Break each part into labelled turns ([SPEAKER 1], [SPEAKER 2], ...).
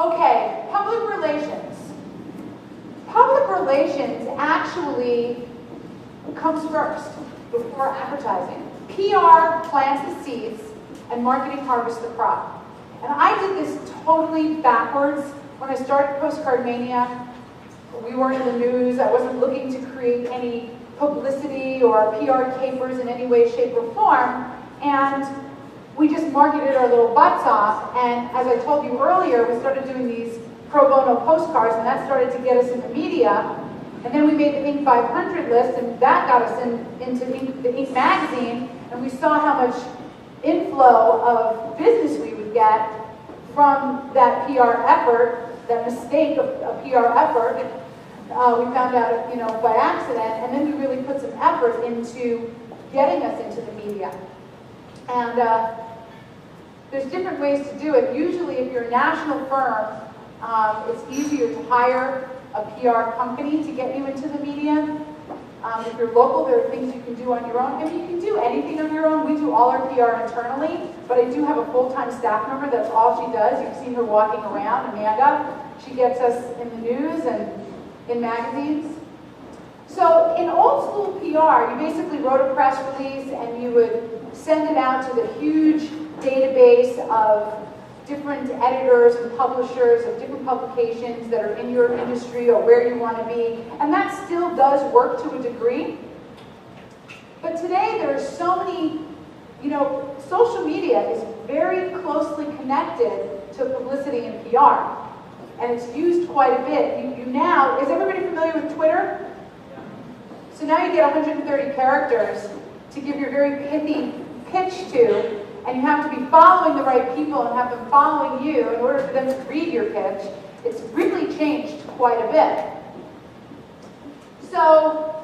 [SPEAKER 1] Okay, public relations. Public relations actually comes first before advertising. PR plants the seeds and marketing harvests the crop. And I did this totally backwards when I started Postcard Mania. We weren't in the news. I wasn't looking to create any publicity or PR capers in any way, shape, or form. And we just marketed our little butts off. And as I told you earlier, we started doing these pro bono postcards, and that started to get us in the media. And then we made the Inc. 500 list, and that got us into the Inc. magazine. And we saw how much inflow of business we would get from that PR effort, that mistake of a PR effort. We found out, by accident, and then we really put some effort into getting us into the media. And there's different ways to do it. Usually, if you're a national firm, it's easier to hire a PR company to get you into the media. If you're local, there are things you can do on your own. I mean, you can do anything on your own. We do all our PR internally, but I do have a full-time staff member. That's all she does. You've seen her walking around, Amanda. She gets us in the news and in magazines. So in old school PR, you basically wrote a press release and you would send it out to the huge database of different editors and publishers of different publications that are in your industry or where you want to be. And that still does work to a degree. But today there are so many, social media is very closely connected to publicity and PR. And it's used quite a bit. You now, is everybody familiar with Twitter? So now you get 130 characters to give your very pithy pitch to, and you have to be following the right people and have them following you in order for them to read your pitch. It's really changed quite a bit. So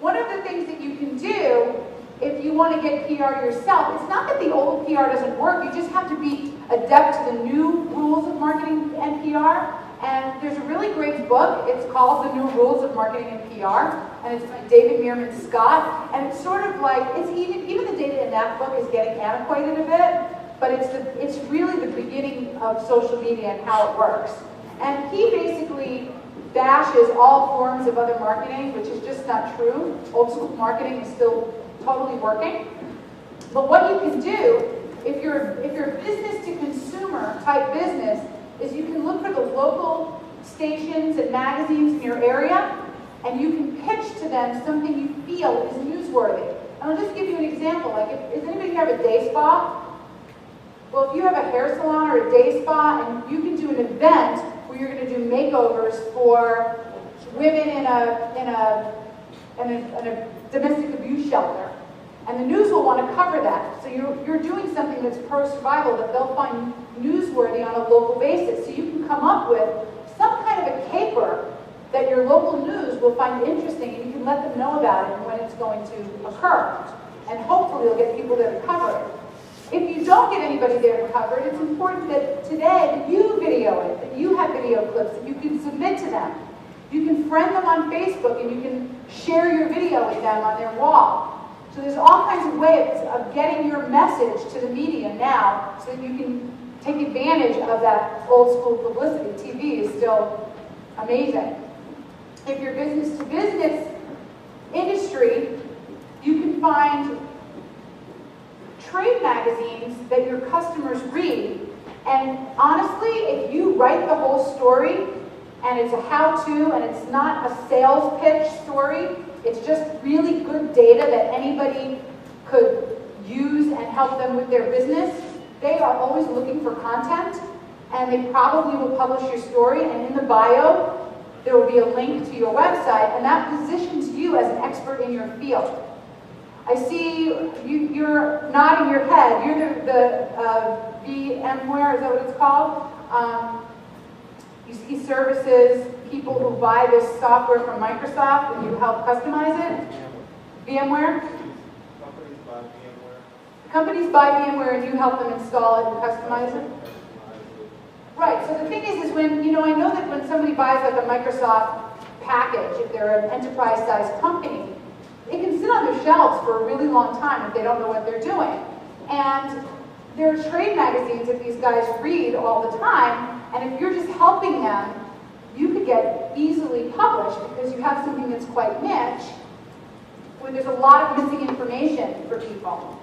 [SPEAKER 1] one of the things that you can do if you want to get PR yourself, it's not that the old PR doesn't work, you just have to be adept to the new rules of marketing and PR. And there's a really great book. It's called The New Rules of Marketing and PR, and it's by David Meerman Scott. And it's sort of like, it's even the data in that book is getting antiquated a bit, but it's really the beginning of social media and how it works. And he basically bashes all forms of other marketing, which is just not true. Old school marketing is still totally working. But what you can do, if you're a business to consumer type business, is you can look for the local stations and magazines in your area, and you can pitch to them something you feel is newsworthy. And I'll just give you an example. Like, does anybody have a day spa? Well, if you have a hair salon or a day spa, and you can do an event where you're going to do makeovers for women in a domestic abuse shelter, and the news will want to cover that. So you're doing something that's pro-survival that they'll find newsworthy on a local basis. So you can come up with some kind of a caper that your local news will find interesting, and you can let them know about it and when it's going to occur. And hopefully you'll get people there to cover it. If you don't get anybody there to cover it, it's important that today that you video it, that you have video clips that you can submit to them. You can friend them on Facebook, and you can share your video with them on their wall. So there's all kinds of ways of getting your message to the media now so that you can take advantage of that old school publicity. TV is still amazing. If you're business to business industry, you can find trade magazines that your customers read. And honestly, if you write the whole story and it's a how-to and it's not a sales pitch story, it's just really good data that anybody could use and help them with their business, they are always looking for content, and they probably will publish your story, and in the bio, there will be a link to your website, and that positions you as an expert in your field. I see you're nodding your head. You're the VMware, is that what it's called? He services people who buy this software from Microsoft, and you help customize it. VMware?
[SPEAKER 2] Companies buy VMware.
[SPEAKER 1] Companies buy VMware, and you help them install it and customize it? Right, so the thing is when, I know that when somebody buys like a Microsoft package, if they're an enterprise-sized company, it can sit on their shelves for a really long time if they don't know what they're doing. And there are trade magazines that these guys read all the time, and if you're just helping them, you could get easily published because you have something that's quite niche, where there's a lot of missing information for people.